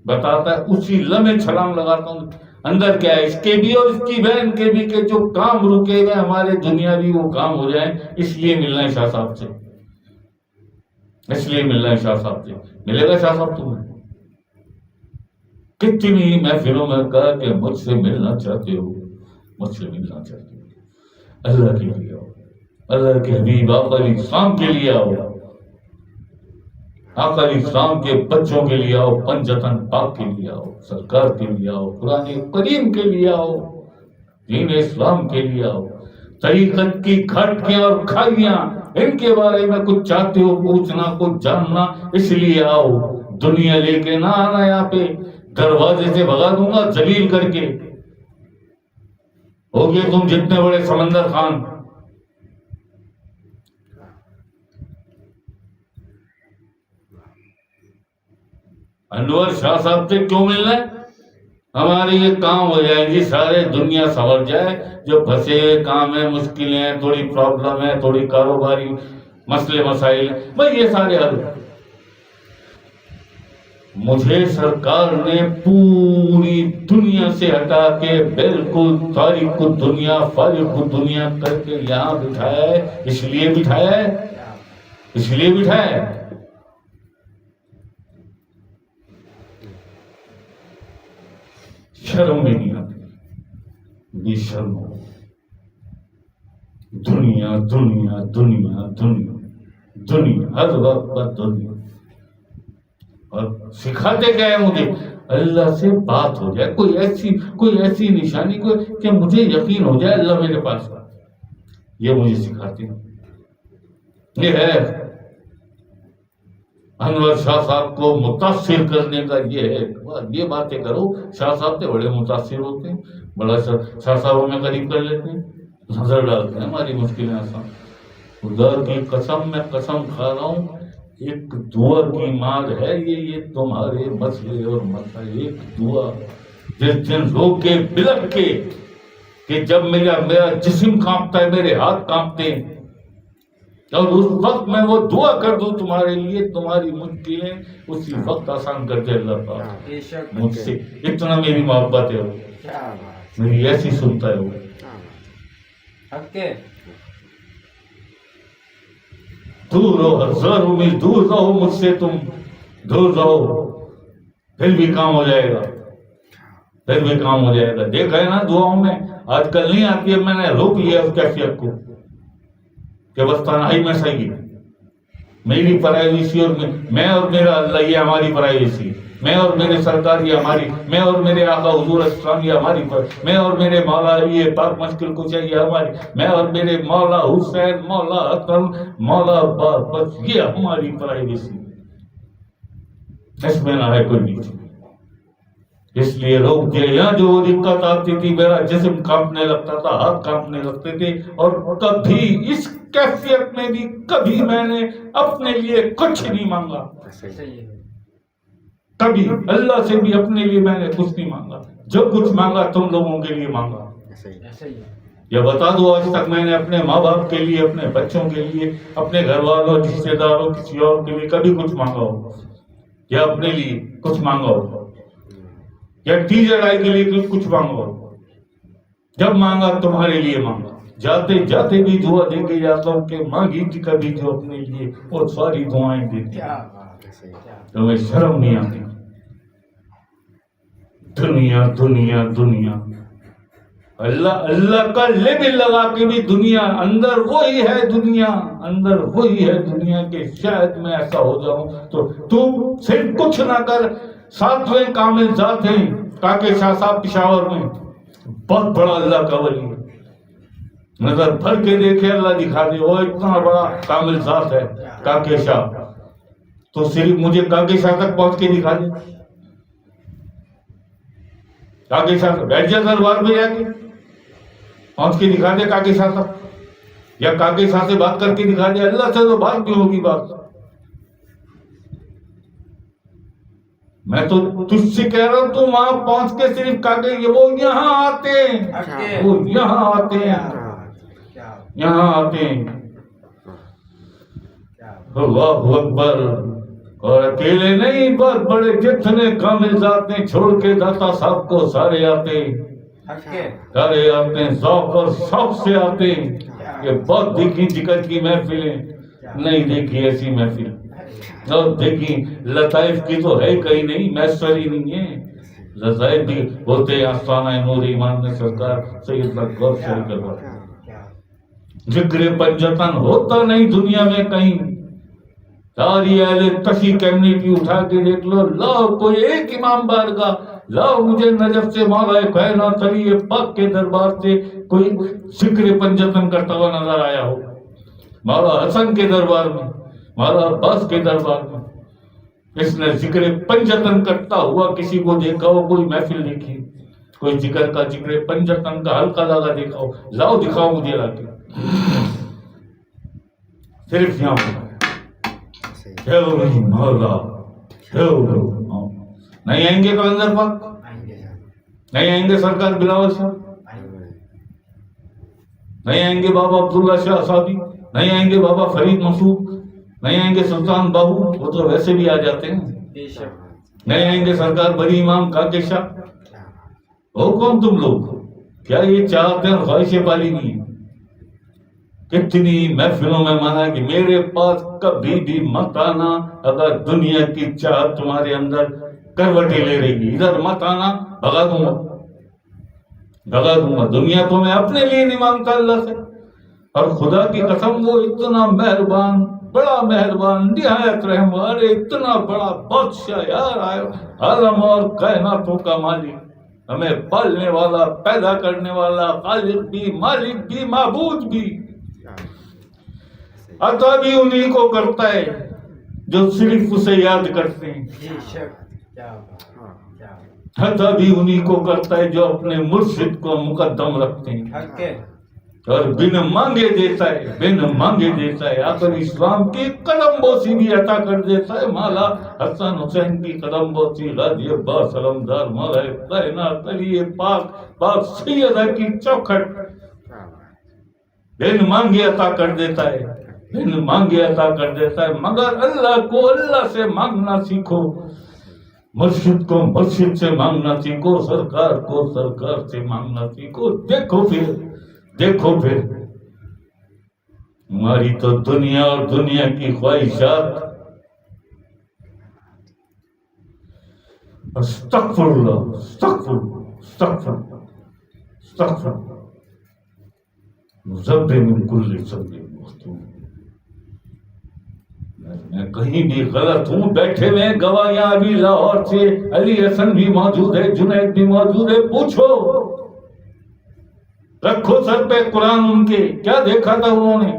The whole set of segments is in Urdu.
بتاتا ہے، اسی لمحے چھلانگ لگاتا ہوں اندر کیا ہے اس کے بھی اور اس کی بہن کے بھی کہ جو کام رکے ہوئے ہمارے دنیاوی وہ کام ہو جائیں. اس لیے ملنا ہے شاہ صاحب سے، اس لیے ملنا ہے شاہ صاحب سے. ملے گا شاہ صاحب تمہیں؟ کتنی محفلوں میں کہا کہ مجھ سے ملنا چاہتے ہو، مجھ سے ملنا چاہتے ہو، اللہ کے لیے آؤ، اللہ کے حبیب آقا علیہ السلام کے لیے آؤ، آقا علیہ السلام کے بچوں کے لیے آؤ، پنجتن پاک کے لیے آؤ، سرکار کے لیے آؤ، قرآن کریم کے لیے آؤ، دین اسلام کے لیے آؤ. طریقت کی کھٹکیاں اور کھائیاں ان کے بارے میں کچھ چاہتے ہو پوچھنا، کچھ جاننا، اس لیے آؤ. دنیا لے کے نہ آنا یہاں پہ، دروازے سے بھگا دوں گا ذلیل کر کے. ہو گئے تم جتنے بڑے سمندر خان. انور شاہ صاحب سے کیوں ملنا ہے؟ ہمارے یہ کام ہو جائے گی، سارے دنیا سنور جائے. جو پھنسے ہوئے کام ہے، مشکلیں ہیں، تھوڑی پرابلم ہے، تھوڑی کاروباری مسئلے مسائل ہیں، بھائی یہ سارے حل. مجھے سرکار نے پوری دنیا سے ہٹا کے بالکل تاریخ دنیا، فارغ دنیا کر کے یہاں بٹھایا ہے. اس لیے بٹھایا ہے، اس لیے بٹھایا ہے. شرم میں نہیں آتی، بے شرم ہو. دنیا دنیا دنیا دنیا دنیا، ہر وقت پر دنیا. اور سکھاتے کیا ہے مجھے؟ اللہ سے بات ہو جائے، کوئی ایسی نشانی کہ مجھے یقین ہو جائے اللہ میرے پاس. یہ مجھے سکھاتے ہیں. یہ ہے انور شاہ صاحب کو متاثر کرنے کا. یہ ہے، یہ باتیں کرو. شاہ صاحب سے بڑے متاثر ہوتے ہیں، بڑا شاہ صاحب ہمیں قریب کر لیتے ہیں، نظر ڈالتے ہیں ہماری مشکلیں آسان. خدا کی قسم، میں قسم کھا رہا ہوں، ایک دعا کی مار ہے یہ تمہارے مسئلے اور مسائل. ایک دعا جس دن رو کے بلک کے کہ جب میرا جسم کانپتا ہے، میرے ہاتھ کانپتے ہیں، اور اس وقت میں وہ دعا کر دوں تمہارے لیے، تمہاری مشکلیں اسی وقت آسان کر دے اللہ پاک. مجھ سے اتنا میری محبت ہے، وہ میری ایسی سنتا ہے. وہ دور رہو، ہزاروں میل دور رہو مجھ سے، تم دور رہو، پھر بھی کام ہو جائے گا، پھر بھی کام ہو جائے گا. دیکھا ہے نا دعاؤں میں آج کل نہیں آتی ہے. میں نے روک لیا اس کیفیت کو کہ بس تنہائی میں صحیح ہے، میری پرائیویسی، اور میں اور میرا اللہ یہ ہماری پرائیویسی، میں اور میرے سرکار یہ ہماری، میں اور میرے آقا حضور اسلام یہ ہماری، میں اور میرے مولا یہ پاک مشکل کچھ ہے یہ ہماری، میں اور میرے مولا حسین، مولا حسن، مولا عباس، بس یہ ہماری پرائیویسی. اس میں نہ ہے کوئی نیچے. اس لیے روک دیا. یہاں جو دقت آتی تھی، میرا جسم کانپنے لگتا تھا، ہاتھ کانپنے لگتے تھے، اور کبھی اس کیفیت میں بھی کبھی میں نے اپنے لیے کچھ نہیں مانگا. کبھی اللہ سے بھی اپنے لیے میں نے کچھ نہیں مانگا. جو کچھ مانگا تم لوگوں کے لیے مانگا. یا بتا دو آج تک میں نے اپنے ماں باپ کے لیے، اپنے بچوں کے لیے، اپنے گھر والوں، رشتے داروں، کسی اور کے لیے کبھی کچھ مانگا ہو؟ یا اپنے لیے کچھ مانگا ہو؟ یا ٹیچر آئی کے لیے کچھ مانگا ہو؟ جب مانگا تمہارے لیے مانگا. جاتے جاتے بھی دعا دے کے جاتا ہوں کہ مانگی تھی کبھی جو اپنے لیے، اور ساری دعائیں دیتی. تمہیں شرم نہیں آتی؟ دنیا دنیا دنیا. اللہ کا لیبل لگا کے بھی دنیا، اندر وہی ہے دنیا، اندر وہی ہے دنیا کہ شاید میں ایسا ہو جاؤں تو صرف کچھ نہ کر. 7ویں کامل ذات ہیں کاکے شاہ صاحب پشاور میں، بہت بڑا اللہ کا ولی ہے. نظر بھر کے دیکھے اللہ دکھا دے، وہ اتنا بڑا کامل ذات ہے کاکے شاہ. تو صرف مجھے کاکے شاہ تک پہنچ کے دکھا دے. کاکے شاہ بیٹھ جا دربار میں جا کے، پہنچ کے دکھا دے کاکے شاہ تک، یا کاکے شاہ سے بات کر کے دکھا دے. اللہ سے تو بات بھی ہوگی بات. میں تو تجھ سے کہہ رہا ہوں، تو وہاں پہنچ کے صرف کاکے، وہ یہاں آتے ہیں، وہ یہاں آتے ہیں، یہاں آتے ہیں. اللہ اکبر. اور اکیلے نہیں، بہت بڑے جتنے کامل ذات نے چھوڑ کے داتا صاحب کو سارے آتے ذوق اور شوق سے آتے. یہ بہت دیکھی جگر کی محفلیں، نہیں دیکھی ایسی محفل. اور دیکھی لطائف کی تو ہے کہیں نہیں، میسر ہی نہیں ہے. لطائف بھی ہوتے آستانہ نور ایمان میں سرکار سید غور شریف کروا. ذکر پنجتن ہوتا نہیں دنیا میں کہیں. ساری اہل تشیع کمیونٹی اٹھا کے دیکھ لو، لاؤ کوئی ایک امام بارگاہ، لاؤ مجھے نجف سے مولا کائنات علی پاک کے دربار سے کوئی ذکر پنجتن کرتا ہوا نظر آیا ہو. مولا حسن کے دربار میں، مولا عباس کے دربار میں اس نے ذکر پنجتن کرتا ہوا کسی کو دیکھا ہو؟ کوئی محفل دیکھی، کوئی ذکر کا ذکر پنجتن کا حلقہ لگا دیکھا ہو؟ لاؤ دکھاؤ مجھے لا کے. صرف یہاں مولا نہیں آئیں گے کلندر پاک، نہیں آئیں گے سرکار بلاول شاہ، نہیں آئیں گے بابا عبداللہ شاہ صاحبی، نہیں آئیں گے بابا فرید مسعود، نہیں آئیں گے سلطان باہو، وہ تو ویسے بھی آ جاتے ہیں. نہیں آئیں گے سرکار بری امام کاکے شاہ. ہو کون تم لوگ؟ کیا یہ چاہتے ہیں خواہشیں پالی نہیں ہیں؟ کتنی محفلوں میں مانا کہ میرے پاس کبھی بھی مت آنا، اگر دنیا کی چاہت تمہارے اندر کروٹیں لے رہی ہے. ادھر مت آنا، بھگا دوں گا. دنیا تو میں اپنے لیے نہیں مانگتا اللہ سے. اور خدا کی قسم وہ اتنا مہربان، بڑا مہربان، نہایت رحم والے، اتنا بڑا بادشاہ یار، عالم اور کائناتوں کا مالک، ہمیں پالنے والا، پیدا کرنے والا، خالق بھی، مالک بھی، معبود بھی. عطا بھی انہی کو کرتا ہے جو صرف اسے یاد کرتے ہیں. عطا بھی انہی کو کرتا ہے جو اپنے مرشد کو مقدم رکھتے ہیں. اور بن مانگے دیتا ہے. آخر اسلام کی قدم بوسی بھی عطا کر دیتا ہے. مولا حسن حسین کی قدم بوسی، غازی عباس علمدار، مولا کائنات علی پاک سیدہ کی چوکھٹ بن مانگے عطا کر دیتا ہے. مگر اللہ کو اللہ سے مانگنا سیکھو، مرشد کو مرشد سے مانگنا سیکھو، سرکار کو سرکار سے مانگنا سیکھو. دیکھو پھر ہماری تو دنیا اور دنیا کی خواہشات. استغفر اللہ، استغفر ضب من کل ذنب مفتون. میں کہیں بھی غلط ہوں. بیٹھے ہوئے گواہیاں ابھی لاہور سے علی حسن بھی موجود ہے، جنید بھی موجود ہے. پوچھو، رکھو سر پہ قرآن ان کے، کیا دیکھا تھا انہوں نے؟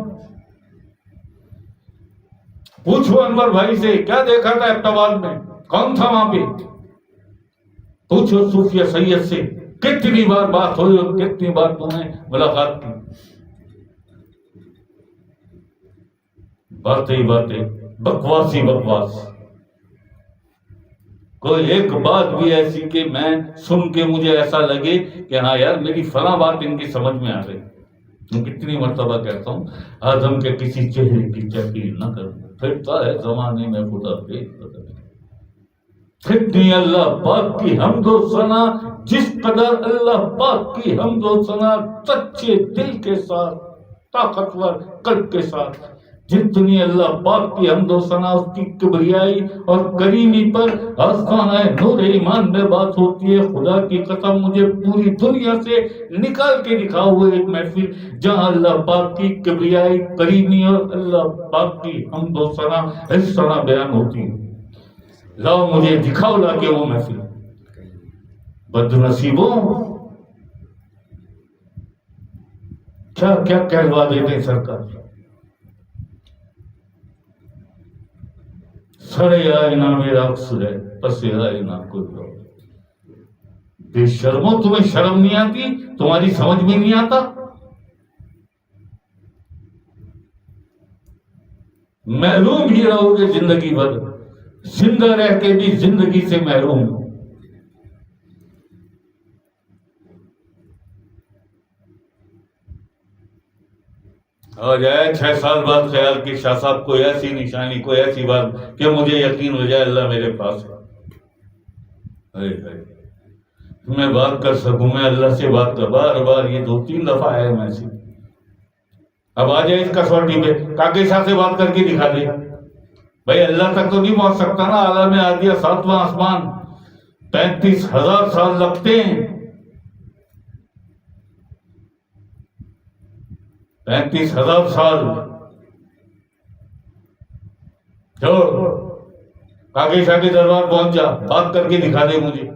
پوچھو انور بھائی سے، کیا دیکھا تھا ابتوال میں؟ کون تھا وہاں پہ؟ پوچھو صوفیہ سید سے، کتنی بار بات ہوئی اور کتنی بار تم نے ملاقات کی؟ باتیں بکواس. کوئی ایک بات بھی ایسی کہ میں سن کے مجھے ایسا لگے کہ ہاں یار میری فلاں بات ان کی سمجھ میں آ گئی. میں کتنی مرتبہ کہتا ہوں، آدم کے کسی چہرے کی تحقیر نہ کرو، پھرتا ہے زمانے میں خدا بے قدر. کتنی اللہ پاک کی حمد و ثنا، جس قدر اللہ پاک کی حمد و ثنا سچے دل کے ساتھ، طاقتور قلب کے ساتھ، جتنی اللہ پاک کی حمد و ثنا، اس کی کبریائی اور کریمی پر آستانہ نور ایمان میں بات ہوتی ہے. خدا کی قسم مجھے پوری دنیا سے نکال کے دکھاؤ ہوئے ایک محفل جہاں اللہ پاک کی کبریائی، کریمی اور اللہ پاک کی حمد و ثنا اس طرح بیان ہوتی ہے. لاؤ مجھے دکھاؤ لا کے وہ محفل. بد نصیبوں، کیا کیا کہلوا دیتے سرکار. سڑے آئینہ میرا اکثر ہے، پسے آئینہ کوئی رو. بے شرمو، تمہیں شرم نہیں آتی؟ تمہاری سمجھ میں نہیں آتا؟ محروم ہی رہو گے زندگی بھر، زندہ رہ کے بھی زندگی سے محروم. ہو جائے 6 سال بعد خیال کہ شاہ صاحب کوئی ایسی نشانی، کوئی ایسی بات کہ مجھے یقین ہو جائے اللہ میرے پاس ہے، میں بات کر سکوں، میں اللہ سے بات کر، بار بار یہ 2-3 دفعہ ہے میسج. اب آ جائے اس کسوٹی پہ، کاکے شاہ سے بات کر کے دکھا دے. بھائی اللہ تک تو نہیں پہنچ سکتا نا، عالم عادیہ 7واں آسمان، 35,000 سال لگتے ہیں، 35,000 سال. چھوڑ، کاکے شاہ کے دربار پہنچ جا، بات کر کے دکھا دے مجھے،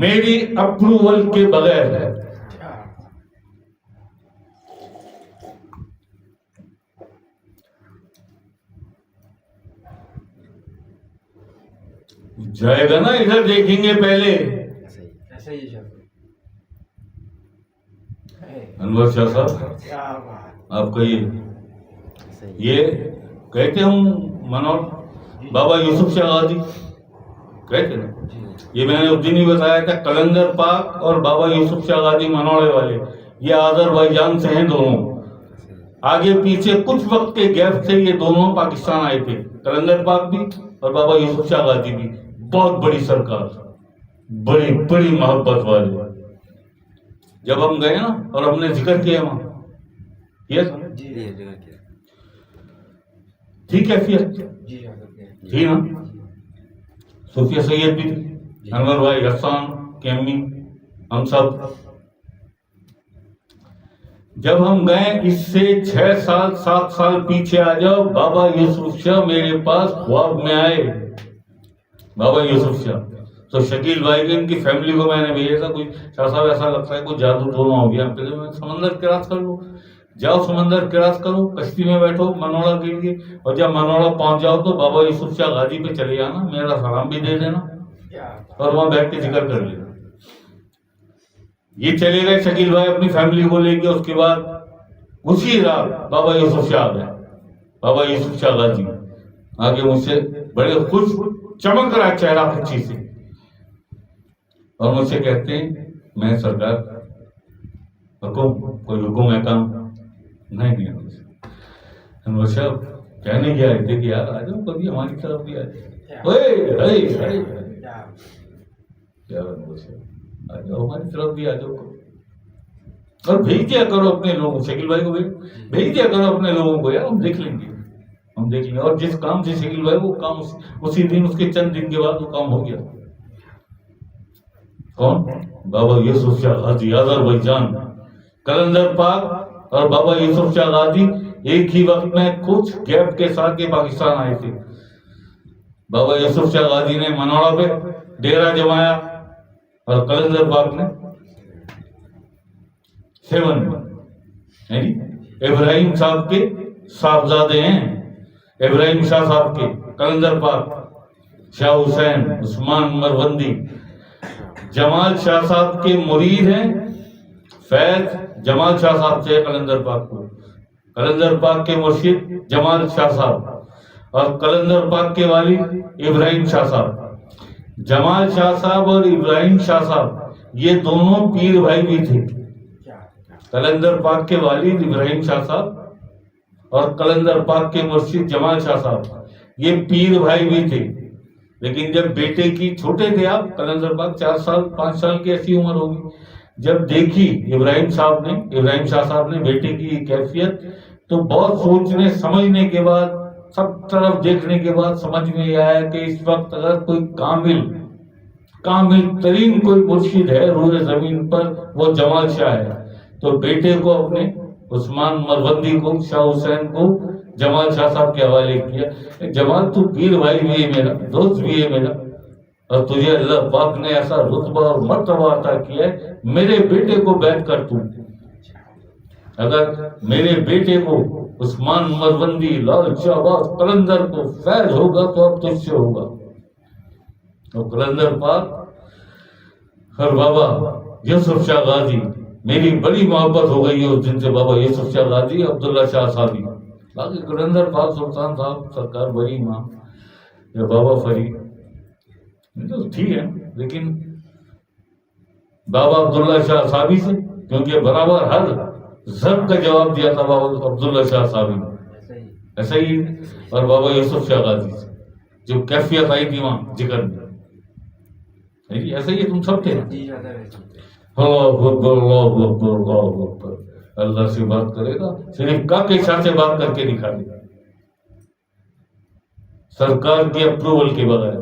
میری اپروول کے بغیر ہے. جائے گا نا، ادھر دیکھیں گے پہلے. انور شاہ صاحب آپ کہیے، یہ کہتے ہوں منور بابا یوسف شاہ غازی کہتے نا، یہ میں نے اس دن ہی بتایا تھا، قلندر پاک اور بابا یوسف شاہ غازی منوڑے والے یہ آذربائیجان سے ہیں دونوں. آگے پیچھے کچھ وقت کے گیپ سے یہ دونوں پاکستان آئے تھے، قلندر پاک بھی اور بابا یوسف شاہ غازی بھی. بہت بڑی سرکار، بڑی بڑی محبت والے. جب ہم گئے نا اور ہم نے ذکر کیا وہاں، ٹھیک ہے پھر تھی نا، صوفیہ سید بھی تھی، انور بھائی، حسان کی امی، ہم سب. جب ہم گئے اس سے 6 سال 7 سال پیچھے آ جاؤ، بابا یوسف شاہ میرے پاس خواب میں آئے. بابا یوسف شاہ تو شکیل بھائی کی ان کی فیملی کو میں نے بھیجا تھا، کوئی شاہ صاحب ایسا لگتا ہے کوئی جادو ٹونا ہو گیا، پہلے میں سمندر کراس کر لو، جاؤ سمندر کراس کرو، کشتی میں بیٹھو منوڑا کے لیے، اور جب منوڑا پہنچ جاؤ تو بابا یوسف شاہ غازی پہ چلے جانا، میرا سلام بھی دے دینا اور وہاں بیٹھ کے ذکر کر لینا. یہ چلے گئے شکیل بھائی اپنی فیملی کو لے کے. اس کے بعد اسی رات بابا یوسف شاہ گئے، بابا یوسف شاہ غازی آگے مجھ سے بڑے خوش، چمک رہا ہے چہرہ خوشی سے، اور مجھ سے کہتے ہیں میں سرکار حکم، کوئی حکم ہے کام نہیں. انور صاحب کہنے کیا رہتے کہ یار آ جاؤ کبھی ہماری طرف بھی آ جاؤ، ہماری طرف بھی آ جاؤ، اور بھیج دیا کرو اپنے لوگوں، شکیل بھائی کو بھیج دیا کرو اپنے لوگوں کو، یار ہم دیکھ لیں گے، ہم دیکھ لیں گے. اور جس کام سے شکیل بھائی وہ کام اسی دن، اس کے چند دن کے بعد وہ کام ہو گیا. کون؟ بابا یوسف شاہ غازی، آذربائیجان. قلندر پاک اور بابا یوسف شاہ غازی ایک ہی وقت میں کچھ گیپ کے ساتھ یہ پاکستان آئے تھے. بابا یوسف شاہ غازی نے منوڑا پہ ڈیرا جمایا اور قلندر پاک نے 7 میں. ابراہیم صاحب کے صاحبزادے ہیں، ابراہیم شاہ صاحب کے، قلندر پاک، شاہ حسین، عثمان مروندی. جمال شاہ صاحب کے مرید ہیں، فیض جمال شاہ صاحب سے قلندر پاک کو، قلندر پاک کے مرشد جمال شاہ صاحب، اور قلندر پاک کے والد ابراہیم شاہ صاحب. جمال شاہ صاحب اور ابراہیم شاہ صاحب یہ دونوں پیر بھائی بھی تھے. قلندر پاک کے والد ابراہیم شاہ صاحب اور قلندر پاک کے مرشد جمال شاہ صاحب یہ پیر بھائی بھی تھے. لیکن جب بیٹے کی، چھوٹے تھے آپ، قلندر پاک 4 سال 5 سال کی ایسی عمر ہوگی، جب دیکھی ابراہیم شاہ صاحب نے بیٹے کی کیفیت، تو بہت سوچنے سمجھنے کے بعد، سب طرف دیکھنے کے بعد سمجھ میں یہ آیا کہ اس وقت اگر کوئی کامل ترین کوئی مرشد ہے روئے زمین پر وہ جمال شاہ ہے. تو بیٹے کو اپنے عثمان مروندی کو، شاہ حسین کو جمال شاہ صاحب کے حوالے کیا. جمال تو پیر بھائی بھی ہے میرا، دوست بھی ہے میرا، اور تجھے اللہ پاک نے ایسا رتبہ اور مرتبہ عطا کیا ہے، میرے بیٹے کو بیعت کر تو. اگر میرے بیٹے کو عثمان مروندی، لال شہباز قلندر کو فیض ہوگا تو اب تجھ سے ہوگا. تو قلندر پاک اور بابا یوسف شاہ غازی، میری بڑی محبت ہو گئی ہے اس دن سے بابا یوسف شاہ غازی، عبداللہ شاہ صاحبی. باقی قلندر پاک سلطان صاحب سرکار بڑی ماں یا بابا فرید تو ٹھیک ہے، لیکن بابا عبداللہ شاہ صاحبی سے، کیونکہ برابر ہر ضرب کا جواب دیا تھا بابا عبداللہ شاہ صاحب نے، ایسا ہی، اور بابا یوسف شاہ غازی سے جو کیفیت آئی تھی وہاں ذکر میں، ایسا ہی تم سب تھے. اللہ اکبر اللہ اکبر اللہ اکبر. اللہ سے بات کرے گا صرف کا کے شاہ سے بات کر کے دکھا دے گا، سرکار کی اپروول کے بغیر.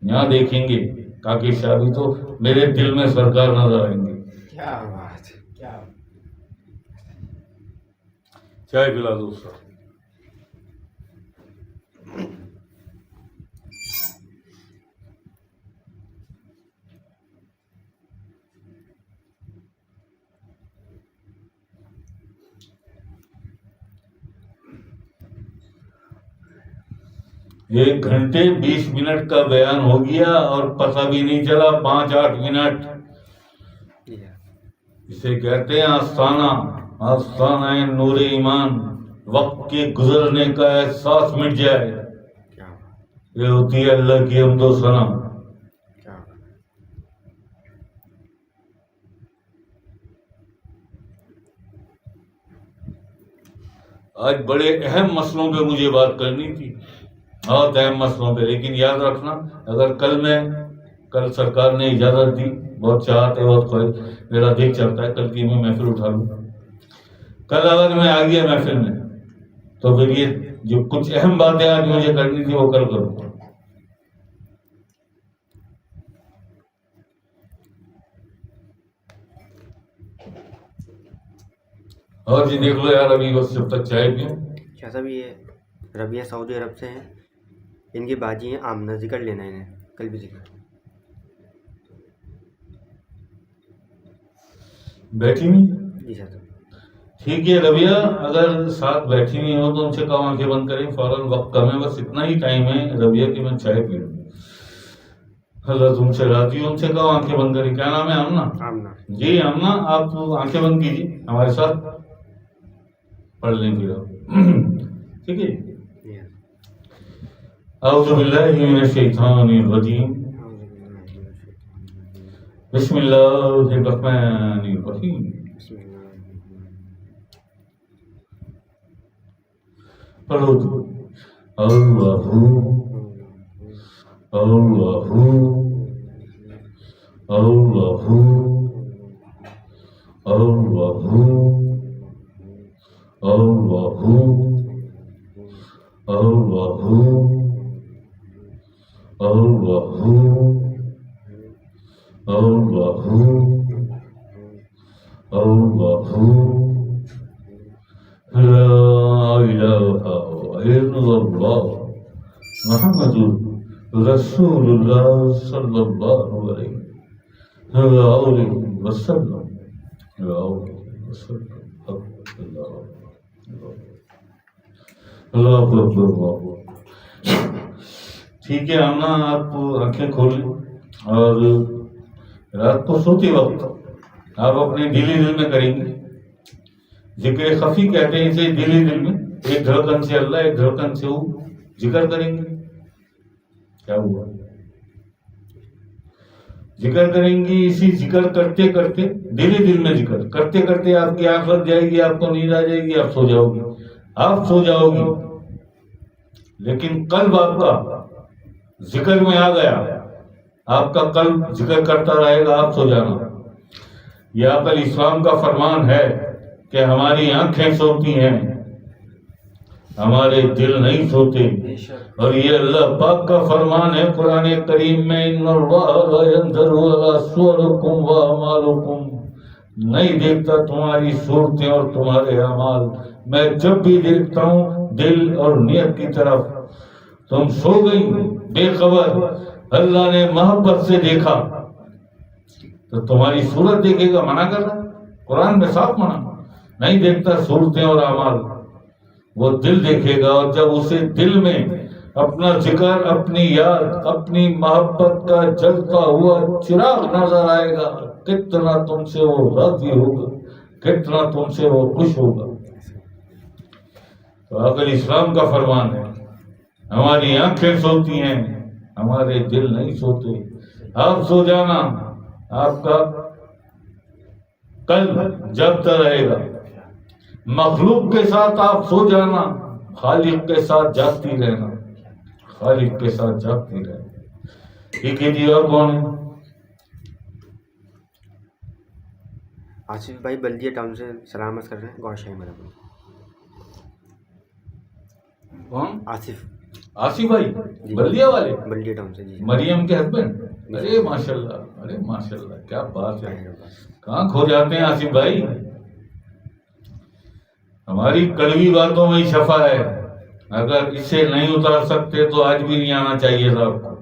یہاں دیکھیں گے کاکی شاہ بھی تو میرے دل میں سرکار نظر آئیں گے. کیا بات ہے، کیا چائے پلا دو سر. ایک گھنٹے 20 منٹ کا بیان ہو گیا اور پتہ بھی نہیں چلا 5-8 منٹ. اسے کہتے ہیں آستانہ، آستانہ نور ایمان. وقت کے گزرنے کا احساس مٹ جائے، یہ ہوتی ہے اللہ کی حمد و ثنا. آج بڑے اہم مسئلوں پہ مجھے بات کرنی تھی، بہت اہم مسئلوں پہ، لیکن یاد رکھنا اگر کل سرکار نے اجازت دی، بہت چاہتے بہت خواہش، میرا دل چلتا ہے کل کی میں محفل اٹھا لوں. کل اگر میں آ گیا محفل میں تو پھر یہ جو کچھ اہم باتیں آج مجھے کرنی تھی وہ کل کروں. اور جی دیکھ لو یار، ابھی بس جب تک چائے پیوں. شاہ صاحب یہ ربیہ سعودی عرب سے ہیں، ان کی باجی ہیں آمنہ، ذکر لینا انہیں، کل بھی ذکر. بیٹھی ہوئی؟ جی شاہ صاحب. ٹھیک ہے ربیہ، اگر ساتھ بیٹھی ہوئی ہو تو ان سے کہو آنکھیں بند کریں، فوراً وقت کم ہے، بس اتنا ہی ٹائم ہے ربیہ کہ میں چائے پی لوں. اللہ تم سے راضی ہو، ان سے کہو آنکھیں بند کریں. کیا نام ہے؟ آمنہ. آمنہ. جی آمنہ، آپ آنکھیں بند کیجیے، ہمارے ساتھ پڑھ لیں پھر آپ. ٹھیک ہے. اعوذ باللہ من الشیطان الرجیم، بسم اللہ الرحمن الرحیم. پڑھو تو. اللہ اللہ اللہ اللہ اللہ اللہ لا الہ الا اللہ محمد رسول اللہ صلی اللہ علیہ وسلم. اللہ اکبر. ٹھیک ہے آمنہ، آپ آنکھیں کھولیں اور رات کو سوتے وقت آپ اپنے دلی دل میں کریں گے ذکر خفی، کہتے ہیں اسے. دلی دل میں ایک دھڑکن سے اللہ، ایک دھڑکن سے وہ ذکر کریں گے. کیا ہوا؟ ذکر کریں گی. اسی ذکر کرتے کرتے دلی دل میں ذکر کرتے کرتے آپ کی آنکھ لگ جائے گی، آپ کو نیند آ جائے گی، آپ سو جاؤ گی. آپ سو جاؤ گی لیکن قلب آپ کا ذکر میں آ گیا، آپ کا قلب ذکر کرتا رہے گا، آپ سو جانا. یہ عقل اسلام کا فرمان ہے کہ ہماری آنکھیں سوتی ہیں، ہمارے دل نہیں سوتے. اور یہ اللہ پاک کا فرمان ہے قرآن کریم میں، ان اللہ لا ينظر الى صورکم واعمالکم، نہیں دیکھتا تمہاری صورتیں اور تمہارے اعمال، میں جب بھی دیکھتا ہوں دل اور نیت کی طرف. تم سو گئی بے خبر، اللہ نے محبت سے دیکھا تو تمہاری صورت دیکھے گا. منع کر رہا قرآن میں صاف منع، نہیں دیکھتا صورتیں اور اعمال، وہ دل دیکھے گا. اور جب اسے دل میں اپنا ذکر، اپنی یاد، اپنی محبت کا جلتا ہوا چراغ نظر آئے گا، کتنا تم سے وہ راضی ہوگا، کتنا تم سے وہ خوش ہوگا. تو عقل اسلام کا فرمان ہے ہماری آنکھیں سوتی ہیں، ہمارے دل نہیں سوتے. آپ سو جانا، آپ کا قلب جگتا رہے گا. مخلوق کے ساتھ آپ سو جانا, خالق کے ساتھ جاگتی رہنا, خالق کے ساتھ جاگتی رہنا. ٹھیک ہے جی, اور کون ہے؟ آصف بھائی بلدیہ ٹاؤن سے سلامت کر رہے ہیں, گوش ہے میرا. کون؟ آصف آصف بھائی بلدیہ والے, بلدیہ ٹاؤن سے. جی مریم کے ہسبینڈ. ارے ماشاء اللہ, ارے ماشاء اللہ, کیا بات ہے. کہاں کھو جاتے ہیں آصف بھائی. ہماری کڑوی باتوں میں ہی شفا ہے. اگر اسے نہیں اتار سکتے تو آج بھی نہیں آنا چاہیے تھا آپ کو.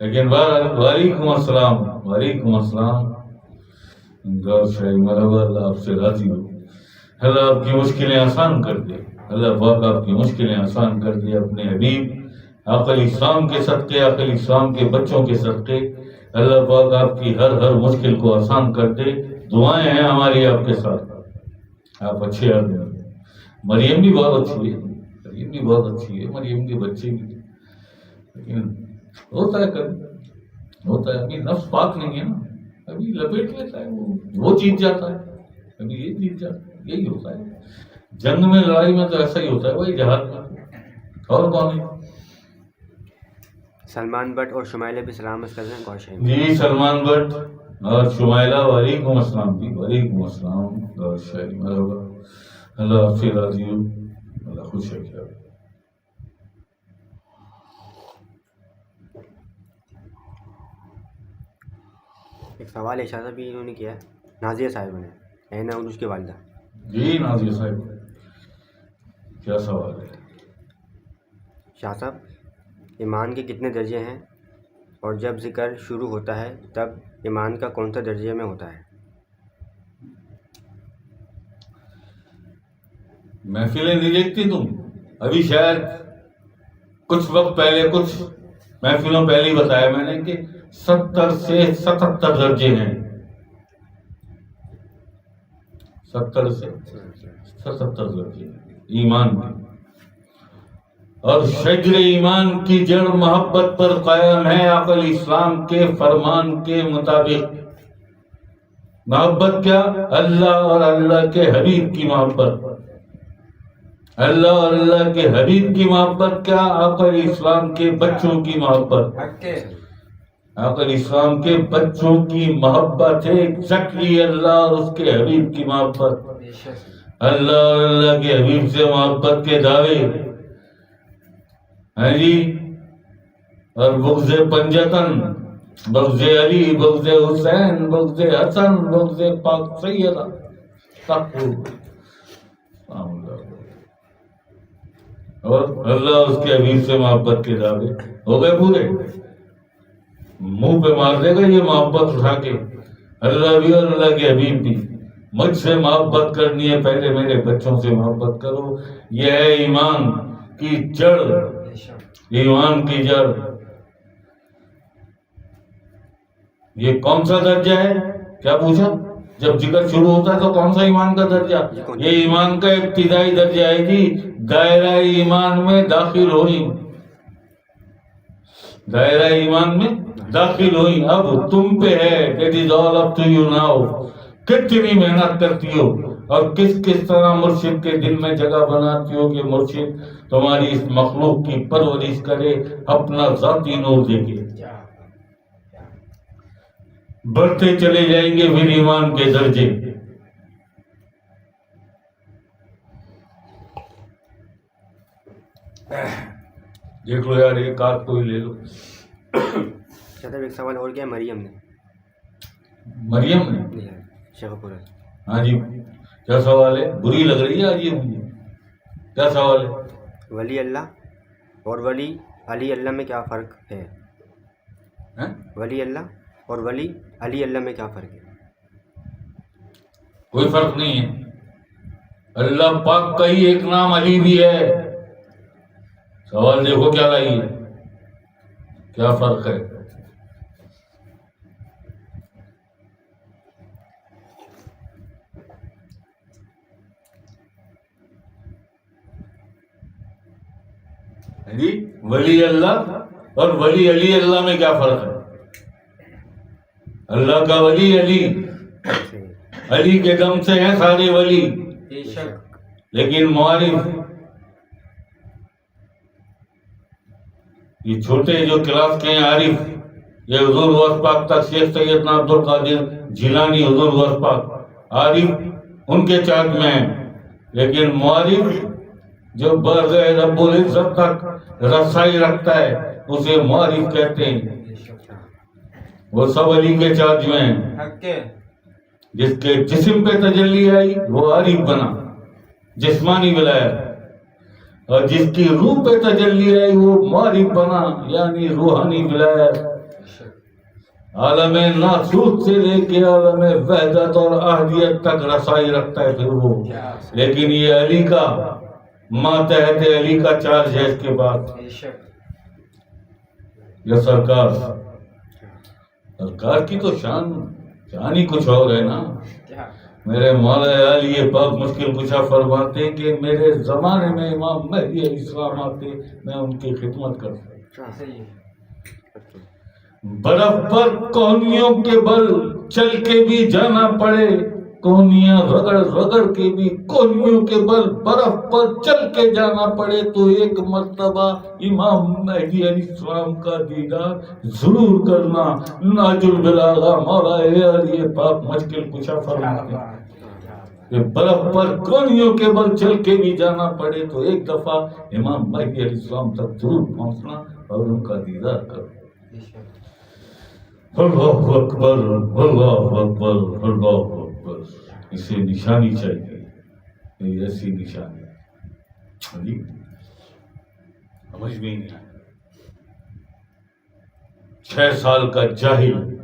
لیکن وعلیکم السلام, وعلیکم السلام. گور شاہی مرحبا, اللہ آپ سے راضی ہو. اللہ آپ کی مشکلیں آسان کر دے. اللہ پاک آپ کی مشکلیں آسان کر دے اپنے حبیب عقل اسلام کے صدقے, عقل اسلام کے بچوں کے صدقے. اللہ پاک آپ کی ہر مشکل کو آسان کر دے. دعائیں ہیں ہماری آپ کے ساتھ. آپ اچھے آدمی. مریم بھی بہت اچھی ہے, مریم بھی بہت اچھی ہے, مریم کے بچے بھی. لیکن ہوتا ہے کبھی, ہوتا ہے. ابھی نفس پاک نہیں ہے نا, ابھی لپیٹ لیتا ہے, وہ جیت جاتا ہے, ابھی یہ جیت جاتا ہے. یہی ہوتا ہے جنگ میں, لڑائی میں تو ایسا ہی ہوتا ہے بھائی, جہاد میں. اور کون ہے؟ سلمان بٹ اور شمائلہ بھی سلامت کر رہے ہیں, گوش ہے. جی سلمان بٹ اور شمائلہ, وعلیکم السلام جی, وعلیکم السلام. اور شاہی مرحبا, اللہ آپ سے راضی ہو, اللہ خوش ہے. کیا ایک سوال اشارہ بھی انہوں نے کیا ہے, نازیہ صاحب نے, اینا عروج کی والدہ. جی نازیہ صاحب, کیا سوال ہے؟ شاہ صاحب, ایمان کے کتنے درجے ہیں, اور جب ذکر شروع ہوتا ہے تب ایمان کا کون سا درجے میں ہوتا ہے؟ محفلیں نہیں دیکھتی تم؟ ابھی شاید کچھ وقت پہلے, کچھ محفلوں پہلے ہی بتایا میں نے کہ 70 سے 77 درجے ہیں. 70 سے 77 درجے ایمان کے. اور شجر ایمان کی جڑ محبت پر قائم ہے عقل اسلام کے فرمان کے مطابق. محبت کیا؟ اللہ اور اللہ کے حبیب کی محبت. اللہ اور اللہ کے حبیب کی محبت کیا؟ عقل اسلام کے بچوں کی محبت. عقل اسلام کے بچوں کی محبت ہے ایگزیکٹلی اللہ اور اس کے حبیب کی محبت. اللہ اور اللہ کے حبیب سے محبت کے دعوے ہیں جی. اور بغض پنجتن, بغض علی, بغض حسین, بغض حسن, بغض پاک سیدہ اور اللہ اس کے حبیب سے محبت کے دعوے ہو گئے پورے. منہ پہ مار دے گا یہ محبت اٹھا کے. اللہ بھی اور اللہ کے حبیب بھی. مجھ سے محبت کرنی ہے, پہلے میرے بچوں سے محبت کرو. یہ ہے ایمان کی جڑ, ایمان کی جڑ. یہ کون سا درجہ ہے؟ کیا پوچھا؟ جب ذکر شروع ہوتا ہے تو کون سا ایمان کا درجہ؟ یہ ایمان کا ابتدائی درجہ ہے جی. دائرہ ایمان میں داخل ہوئی, دائرہ ایمان میں داخل ہوئی. اب تم پہ ہے, that is all up to you now. کتنی محنت کرتی ہو اور کس طرح مرشد کے دل میں جگہ بناتی ہو کہ مرشد تمہاری اس مخلوق کی پرورش کرے, اپنا ذاتی نور دے کے. بڑھتے چلے جائیں گے پھر ایمان کے درجے. دیکھ لو یار, ایک آدھ کوئی لے لو. ایک سوال اور کیا, مریم نے, مریم نے شیخ پورہ. ہاں جی, کیا سوال ہے؟ بری لگ رہی ہے آج یہ مجھے. کیا سوال ہے؟ ولی اللہ اور ولی علی اللہ میں کیا فرق ہے؟ ولی اللہ اور ولی علی اللہ میں کیا فرق ہے؟ کوئی فرق نہیں ہے. اللہ پاک کا ہی ایک نام علی بھی ہے. سوال دیکھو کیا لائی ہے, کیا فرق ہے؟ جی ولی اللہ اور ولی علی اللہ میں کیا فرق ہے؟ اللہ کا ولی علی, علی کے دم سے ہیں سارے ولی، بے شک لیکن معارف یہ چھوٹے جو کلاس کے ہیں عارف، یہ حضور غوث پاک تک شیخ سیدنا عبد القادر جیلانی حضور غوث پاک عارف ان کے چارج میں ہیں، لیکن معارف جو برگئے رب العزت تک رسائی رکھتا ہے اسے معارف کہتے ہیں، بے شک وہ سب علی کے چارج میں ہیں۔ حق کے جس کے جسم پہ تجلی آئی وہ عارف بنا، جسمانی ولایت، اور جس کی روح پہ تجلی آئی وہ معارف بنا، یعنی روحانی ولایت۔ عالم ناسوت سے لے کے عالم وحدت اور احدیت تک رسائی رکھتا ہے پھر وہ، لیکن یہ علی کا ماتحت علی کا چارج ہے اس کے بعد۔ بے شک یہ سرکار کی تو شان ہی کچھ اور ہے نا۔ کیا میرے مولا علی پاک مشکل کشا فرماتے کہ میرے زمانے میں امام مہدی علیہ السلام آتے، میں ان کی خدمت کرتا، صحیح ہے برف پر کوہنیوں کے بل چل کے بھی جانا پڑے، کوہنیاں رگڑ رگڑ کے بھی کوہنیوں کے بل برف پر چل کے جانا پڑے تو ایک مرتبہ امام مہدی علیہ السلام کا دیدار ضرور کرنا۔ ناج البلاغہ مولا علی پاک مشکل کشا فرماتے ہیں کہ برف پر کوہنیوں کے بل چل کے بھی جانا پڑے تو ایک دفعہ امام مہدی علیہ السلام تک ضرور پہنچنا اور ان کا دیدار کرنا۔ بے شک اللہ اکبر اللہ اکبر اللہ اکبر، اسے نشانی چاہیے، یہ ایسی نشانی علی سمجھ میں ہی نہیں آیا۔ 6 سال کا جاہل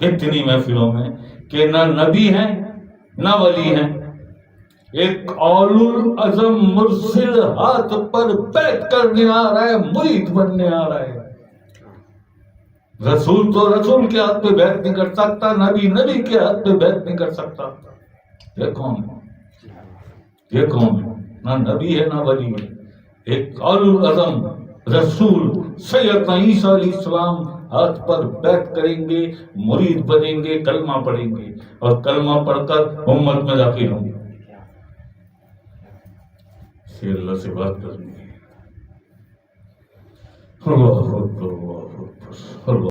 کتنی محفلوں میں کہ نہ نبی ہیں نہ ولی ہیں، ایک اولو العزم مرسل ہاتھ پر بیٹھ کرنے آ رہا ہے، مرید بننے آ رہا ہے۔ رسول تو رسول کے ہاتھ پہ بیعت نہیں کر سکتا، نبی کے ہاتھ پہ بیعت نہیں کر سکتا۔ یہ کون ہے؟ یہ کون ہے؟ نہ نبی ہے نہ ولی ہے، ایک اولو العزم رسول سیدنا عیسیٰ علیہ السلام ہاتھ پر بیعت کریں گے، مرید بنیں گے، کلمہ پڑھیں گے اور کلمہ پڑھ کر امت میں داخل ہوں گے، سے اللہ سے بات کریں گے۔ اللہ اکبر اللہ اکبر اللہ